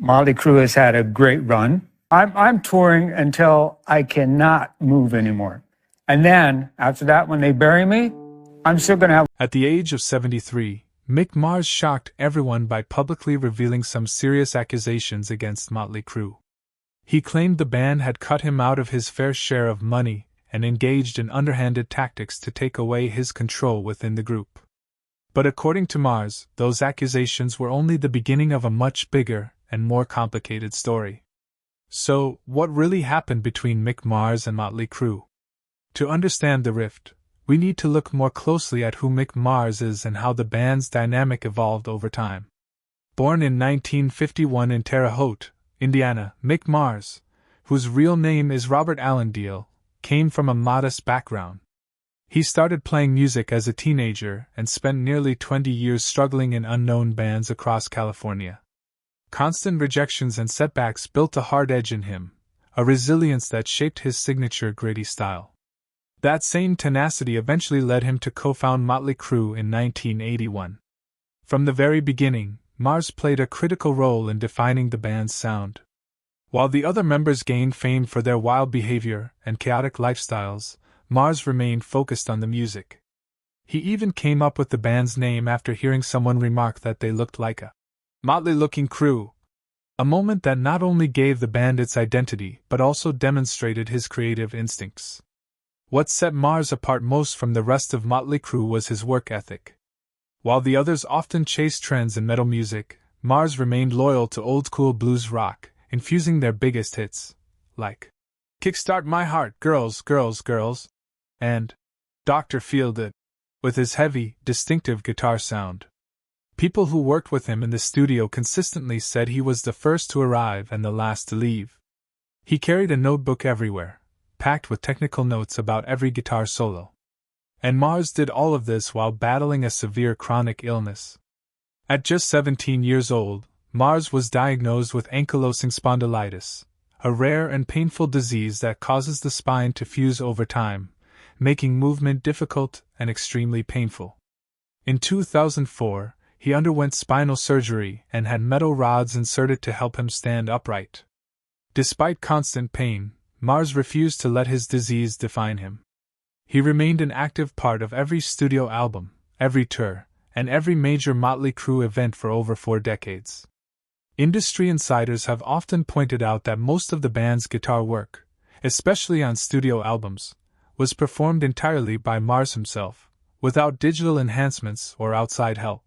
Mötley Crüe has had a great run. I'm touring until I cannot move anymore. And then, after that, when they bury me, I'm still going to have... At the age of 73, Mick Mars shocked everyone by publicly revealing some serious accusations against Mötley Crüe. He claimed the band had cut him out of his fair share of money and engaged in underhanded tactics to take away his control within the group. But according to Mars, those accusations were only the beginning of a much bigger and more complicated story. So, what really happened between Mick Mars and Mötley Crüe? To understand the rift, we need to look more closely at who Mick Mars is and how the band's dynamic evolved over time. Born in 1951 in Terre Haute, Indiana, Mick Mars, whose real name is Robert Allen Deal, came from a modest background. He started playing music as a teenager and spent nearly 20 years struggling in unknown bands across California. Constant rejections and setbacks built a hard edge in him, a resilience that shaped his signature gritty style. That same tenacity eventually led him to co-found Mötley Crüe in 1981. From the very beginning, Mars played a critical role in defining the band's sound. While the other members gained fame for their wild behavior and chaotic lifestyles, Mars remained focused on the music. He even came up with the band's name after hearing someone remark that they looked like a motley-looking crew, a moment that not only gave the band its identity but also demonstrated his creative instincts. What set Mars apart most from the rest of Mötley Crüe was his work ethic. While the others often chased trends in metal music, Mars remained loyal to old-school blues rock, infusing their biggest hits, like Kickstart My Heart, Girls, Girls, Girls, and Dr. Feel Good, with his heavy, distinctive guitar sound. People who worked with him in the studio consistently said he was the first to arrive and the last to leave. He carried a notebook everywhere, packed with technical notes about every guitar solo. And Mars did all of this while battling a severe chronic illness. At just 17 years old, Mars was diagnosed with ankylosing spondylitis, a rare and painful disease that causes the spine to fuse over time, making movement difficult and extremely painful. In 2004, he underwent spinal surgery and had metal rods inserted to help him stand upright. Despite constant pain, Mars refused to let his disease define him. He remained an active part of every studio album, every tour, and every major Mötley Crüe event for over 4 decades. Industry insiders have often pointed out that most of the band's guitar work, especially on studio albums, was performed entirely by Mars himself, without digital enhancements or outside help.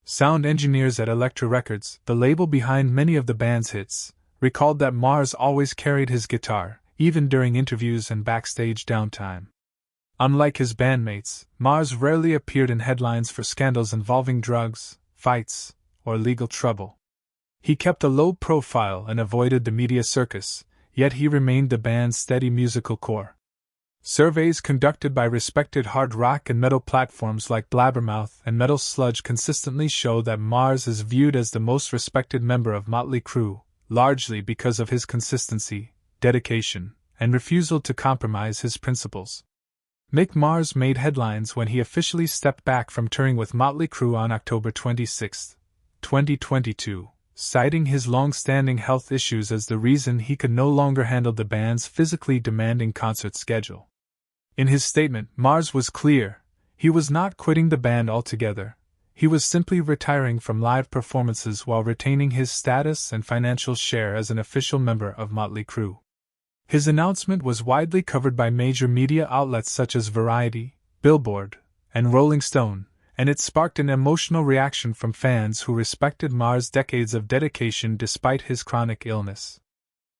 Sound engineers at Elektra Records, the label behind many of the band's hits, recalled that Mars always carried his guitar, even during interviews and backstage downtime. Unlike his bandmates, Mars rarely appeared in headlines for scandals involving drugs, fights, or legal trouble. He kept a low profile and avoided the media circus, yet he remained the band's steady musical core. Surveys conducted by respected hard rock and metal platforms like Blabbermouth and Metal Sludge consistently show that Mars is viewed as the most respected member of Mötley Crüe, largely because of his consistency, dedication, and refusal to compromise his principles. Mick Mars made headlines when he officially stepped back from touring with Mötley Crüe on October 26, 2022, citing his long-standing health issues as the reason he could no longer handle the band's physically demanding concert schedule. In his statement, Mars was clear: he was not quitting the band altogether, he was simply retiring from live performances while retaining his status and financial share as an official member of Mötley Crüe. His announcement was widely covered by major media outlets such as Variety, Billboard, and Rolling Stone, and it sparked an emotional reaction from fans who respected Mars' decades of dedication despite his chronic illness.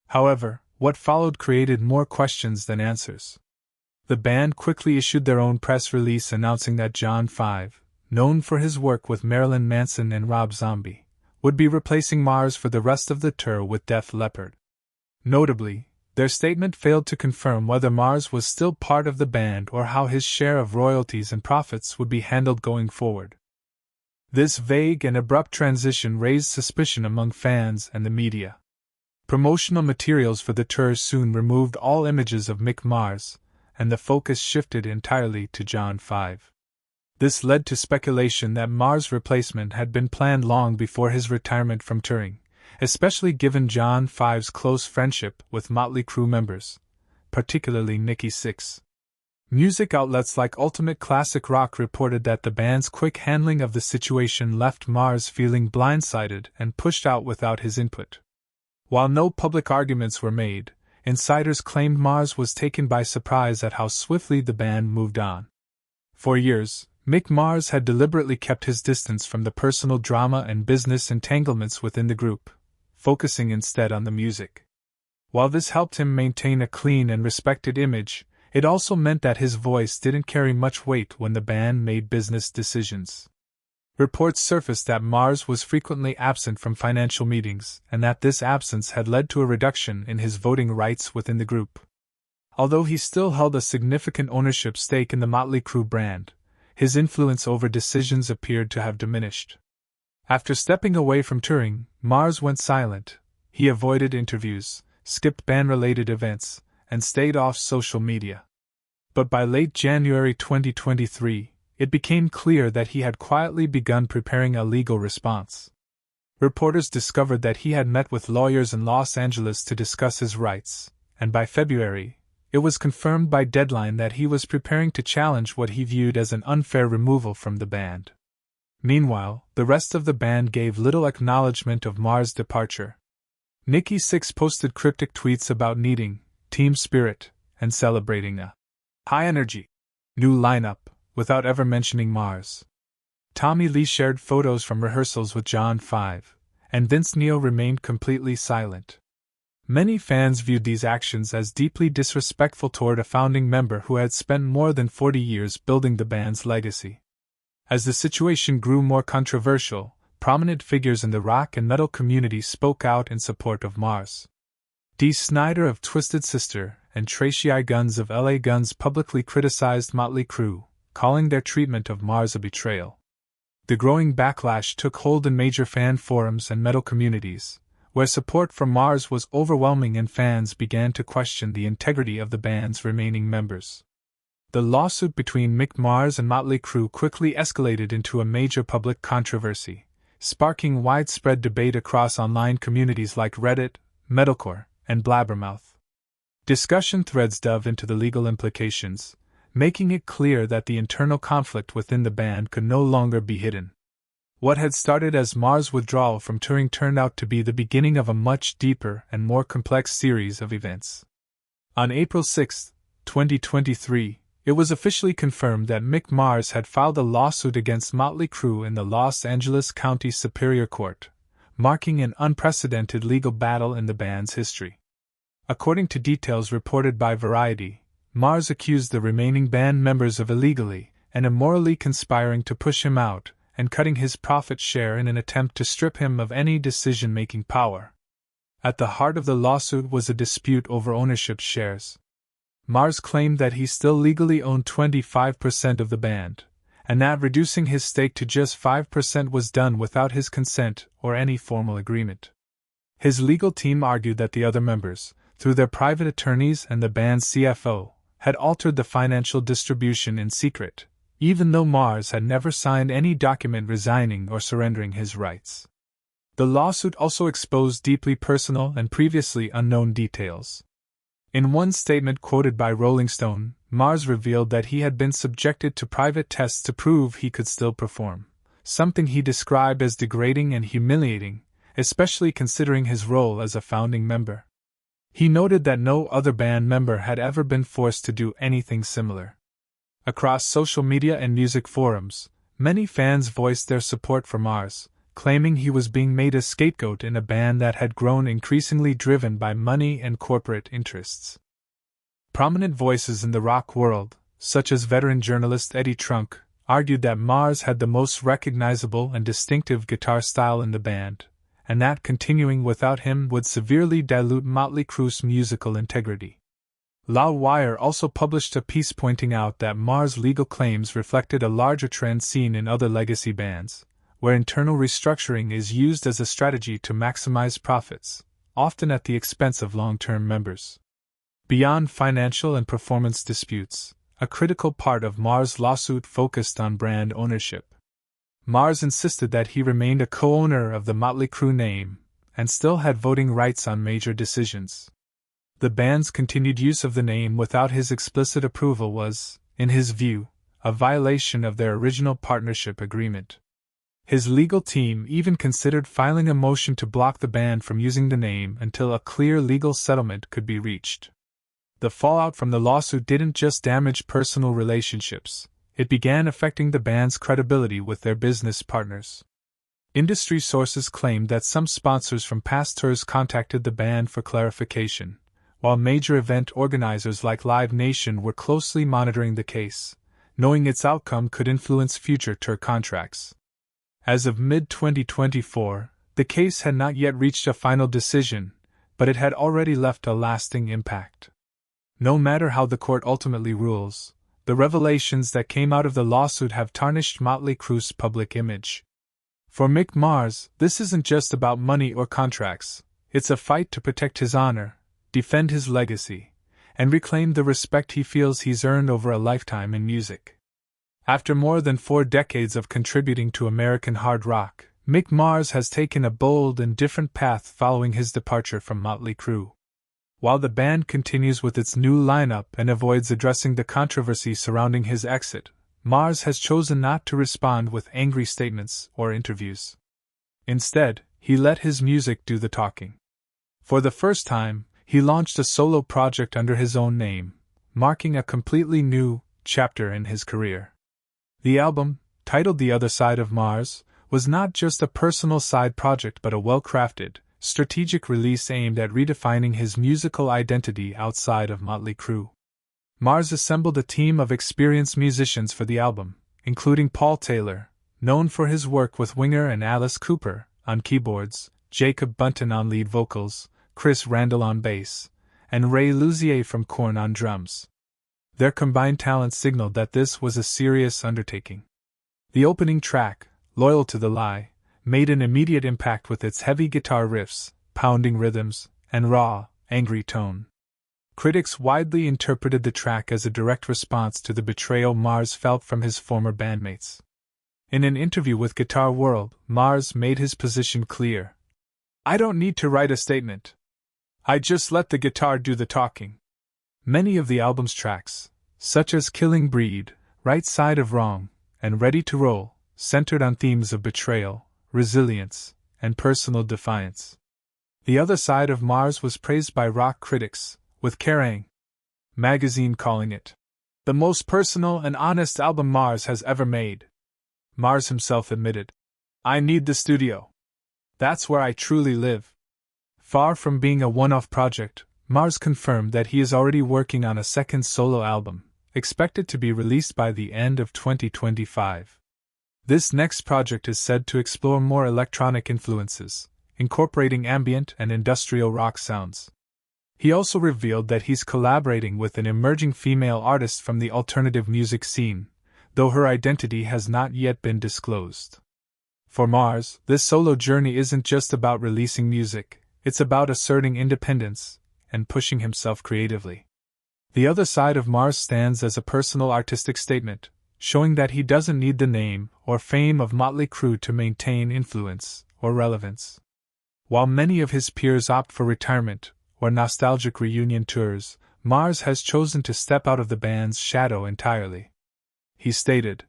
However, what followed created more questions than answers. The band quickly issued their own press release announcing that John 5, known for his work with Marilyn Manson and Rob Zombie, would be replacing Mars for the rest of the tour with Def Leppard. Notably, their statement failed to confirm whether Mars was still part of the band or how his share of royalties and profits would be handled going forward. This vague and abrupt transition raised suspicion among fans and the media. Promotional materials for the tour soon removed all images of Mick Mars, and the focus shifted entirely to John 5. This led to speculation that Mars' replacement had been planned long before his retirement from touring, especially given John 5's close friendship with Mötley Crüe members, particularly Nicky Sixx. Music outlets like Ultimate Classic Rock reported that the band's quick handling of the situation left Mars feeling blindsided and pushed out without his input. While no public arguments were made, insiders claimed Mars was taken by surprise at how swiftly the band moved on. For years, Mick Mars had deliberately kept his distance from the personal drama and business entanglements within the group, focusing instead on the music. While this helped him maintain a clean and respected image, it also meant that his voice didn't carry much weight when the band made business decisions. Reports surfaced that Mars was frequently absent from financial meetings, and that this absence had led to a reduction in his voting rights within the group. Although he still held a significant ownership stake in the Mötley Crüe brand, his influence over decisions appeared to have diminished. After stepping away from touring, Mars went silent. He avoided interviews, skipped band-related events, and stayed off social media. But by late January 2023, it became clear that he had quietly begun preparing a legal response. Reporters discovered that he had met with lawyers in Los Angeles to discuss his rights, and by February, it was confirmed by Deadline that he was preparing to challenge what he viewed as an unfair removal from the band. Meanwhile, the rest of the band gave little acknowledgement of Mars' departure. Nicky Sixx posted cryptic tweets about needing team spirit and celebrating a high-energy new lineup, without ever mentioning Mars. Tommy Lee shared photos from rehearsals with John 5, and Vince Neil remained completely silent. Many fans viewed these actions as deeply disrespectful toward a founding member who had spent more than 40 years building the band's legacy. As the situation grew more controversial, prominent figures in the rock and metal community spoke out in support of Mars. Dee Snider of Twisted Sister and Tracy I. Guns of LA Guns publicly criticized Mötley Crüe, calling their treatment of Mars a betrayal. The growing backlash took hold in major fan forums and metal communities, where support for Mars was overwhelming and fans began to question the integrity of the band's remaining members. The lawsuit between Mick Mars and Mötley Crüe quickly escalated into a major public controversy, sparking widespread debate across online communities like Reddit, Metalcore, and Blabbermouth. Discussion threads dove into the legal implications, making it clear that the internal conflict within the band could no longer be hidden. What had started as Mars' withdrawal from touring turned out to be the beginning of a much deeper and more complex series of events. On April 6, 2023, it was officially confirmed that Mick Mars had filed a lawsuit against Mötley Crüe in the Los Angeles County Superior Court, marking an unprecedented legal battle in the band's history. According to details reported by Variety, Mars accused the remaining band members of illegally and immorally conspiring to push him out and cutting his profit share in an attempt to strip him of any decision-making power. At the heart of the lawsuit was a dispute over ownership shares. Mars claimed that he still legally owned 25% of the band, and that reducing his stake to just 5% was done without his consent or any formal agreement. His legal team argued that the other members, through their private attorneys and the band's CFO, had altered the financial distribution in secret, even though Mars had never signed any document resigning or surrendering his rights. The lawsuit also exposed deeply personal and previously unknown details. In one statement quoted by Rolling Stone, Mars revealed that he had been subjected to private tests to prove he could still perform, something he described as degrading and humiliating, especially considering his role as a founding member. He noted that no other band member had ever been forced to do anything similar. Across social media and music forums, many fans voiced their support for Mars, claiming he was being made a scapegoat in a band that had grown increasingly driven by money and corporate interests. Prominent voices in the rock world, such as veteran journalist Eddie Trunk, argued that Mars had the most recognizable and distinctive guitar style in the band, and that continuing without him would severely dilute Mötley Crüe's musical integrity. Loudwire also published a piece pointing out that Mars' legal claims reflected a larger trend seen in other legacy bands, where internal restructuring is used as a strategy to maximize profits, often at the expense of long-term members. Beyond financial and performance disputes, a critical part of Mars' lawsuit focused on brand ownership. Mars insisted that he remained a co-owner of the Mötley Crüe name, and still had voting rights on major decisions. The band's continued use of the name without his explicit approval was, in his view, a violation of their original partnership agreement. His legal team even considered filing a motion to block the band from using the name until a clear legal settlement could be reached. The fallout from the lawsuit didn't just damage personal relationships, it began affecting the band's credibility with their business partners. Industry sources claimed that some sponsors from past tours contacted the band for clarification, while major event organizers like Live Nation were closely monitoring the case, knowing its outcome could influence future tour contracts. As of mid-2024, the case had not yet reached a final decision, but it had already left a lasting impact. No matter how the court ultimately rules, the revelations that came out of the lawsuit have tarnished Mötley Crüe's public image. For Mick Mars, this isn't just about money or contracts, it's a fight to protect his honor, defend his legacy, and reclaim the respect he feels he's earned over a lifetime in music. After more than 4 decades of contributing to American hard rock, Mick Mars has taken a bold and different path following his departure from Mötley Crüe. While the band continues with its new lineup and avoids addressing the controversy surrounding his exit, Mars has chosen not to respond with angry statements or interviews. Instead, he let his music do the talking. For the first time, he launched a solo project under his own name, marking a completely new chapter in his career. The album, titled The Other Side of Mars, was not just a personal side project but a well-crafted, strategic release aimed at redefining his musical identity outside of Mötley Crüe. Mars assembled a team of experienced musicians for the album, including Paul Taylor, known for his work with Winger and Alice Cooper, on keyboards, Jacob Bunton on lead vocals, Chris Randall on bass, and Ray Luzier from Korn on drums. Their combined talent signaled that this was a serious undertaking. The opening track, Loyal to the Lie, made an immediate impact with its heavy guitar riffs, pounding rhythms, and raw, angry tone. Critics widely interpreted the track as a direct response to the betrayal Mars felt from his former bandmates. In an interview with Guitar World, Mars made his position clear. "I don't need to write a statement. I just let the guitar do the talking." Many of the album's tracks, such as Killing Breed, Right Side of Wrong, and Ready to Roll, centered on themes of betrayal, resilience, and personal defiance. The Other Side of Mars was praised by rock critics, with Kerrang! Magazine calling it the most personal and honest album Mars has ever made. Mars himself admitted, "I need the studio. That's where I truly live." Far from being a one-off project, Mars confirmed that he is already working on a second solo album, expected to be released by the end of 2025. This next project is said to explore more electronic influences, incorporating ambient and industrial rock sounds. He also revealed that he's collaborating with an emerging female artist from the alternative music scene, though her identity has not yet been disclosed. For Mars, this solo journey isn't just about releasing music, it's about asserting independence and pushing himself creatively. The Other Side of Mars stands as a personal artistic statement, showing that he doesn't need the name or fame of Mötley Crüe to maintain influence or relevance. While many of his peers opt for retirement or nostalgic reunion tours, Mars has chosen to step out of the band's shadow entirely. He stated,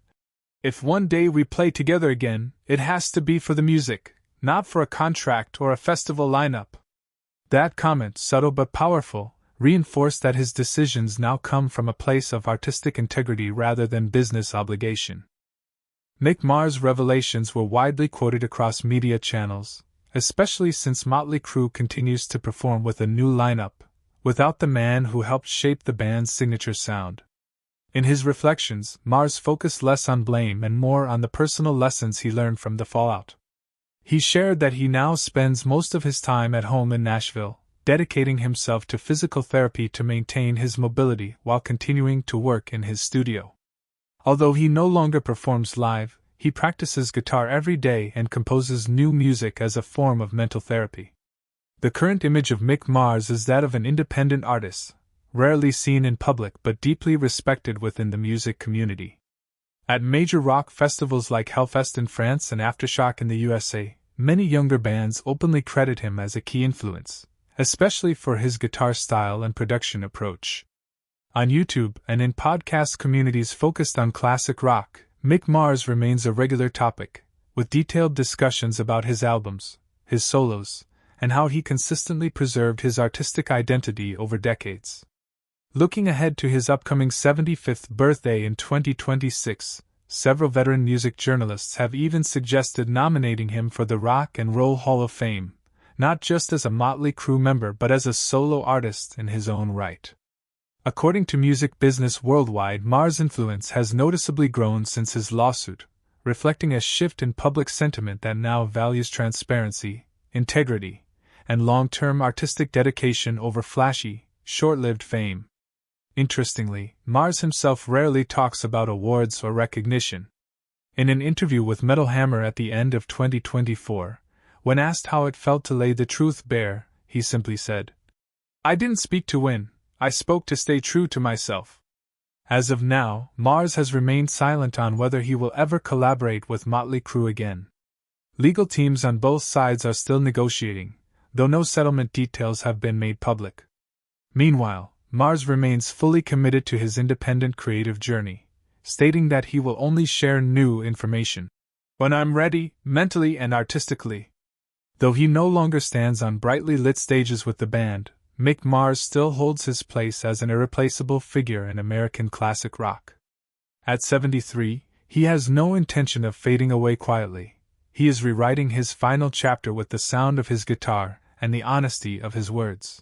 "If one day we play together again, it has to be for the music, not for a contract or a festival lineup." That comment, subtle but powerful, reinforced that his decisions now come from a place of artistic integrity rather than business obligation. Mick Mars' revelations were widely quoted across media channels, especially since Mötley Crüe continues to perform with a new lineup, without the man who helped shape the band's signature sound. In his reflections, Mars focused less on blame and more on the personal lessons he learned from the fallout. He shared that he now spends most of his time at home in Nashville, dedicating himself to physical therapy to maintain his mobility while continuing to work in his studio. Although he no longer performs live, he practices guitar every day and composes new music as a form of mental therapy. The current image of Mick Mars is that of an independent artist, rarely seen in public but deeply respected within the music community. At major rock festivals like Hellfest in France and Aftershock in the USA, many younger bands openly credit him as a key influence, especially for his guitar style and production approach. On YouTube and in podcast communities focused on classic rock, Mick Mars remains a regular topic, with detailed discussions about his albums, his solos, and how he consistently preserved his artistic identity over decades. Looking ahead to his upcoming 75th birthday in 2026, several veteran music journalists have even suggested nominating him for the Rock and Roll Hall of Fame, not just as a Mötley Crüe member but as a solo artist in his own right. According to Music Business Worldwide, Mars' influence has noticeably grown since his lawsuit, reflecting a shift in public sentiment that now values transparency, integrity, and long-term artistic dedication over flashy, short-lived fame. Interestingly, Mars himself rarely talks about awards or recognition. In an interview with Metal Hammer at the end of 2024, when asked how it felt to lay the truth bare, he simply said, "I didn't speak to win, I spoke to stay true to myself." As of now, Mars has remained silent on whether he will ever collaborate with Mötley Crüe again. Legal teams on both sides are still negotiating, though no settlement details have been made public. Meanwhile, Mars remains fully committed to his independent creative journey, stating that he will only share new information when I'm ready, mentally and artistically. Though he no longer stands on brightly lit stages with the band, Mick Mars still holds his place as an irreplaceable figure in American classic rock. At 73, he has no intention of fading away quietly. He is rewriting his final chapter with the sound of his guitar and the honesty of his words.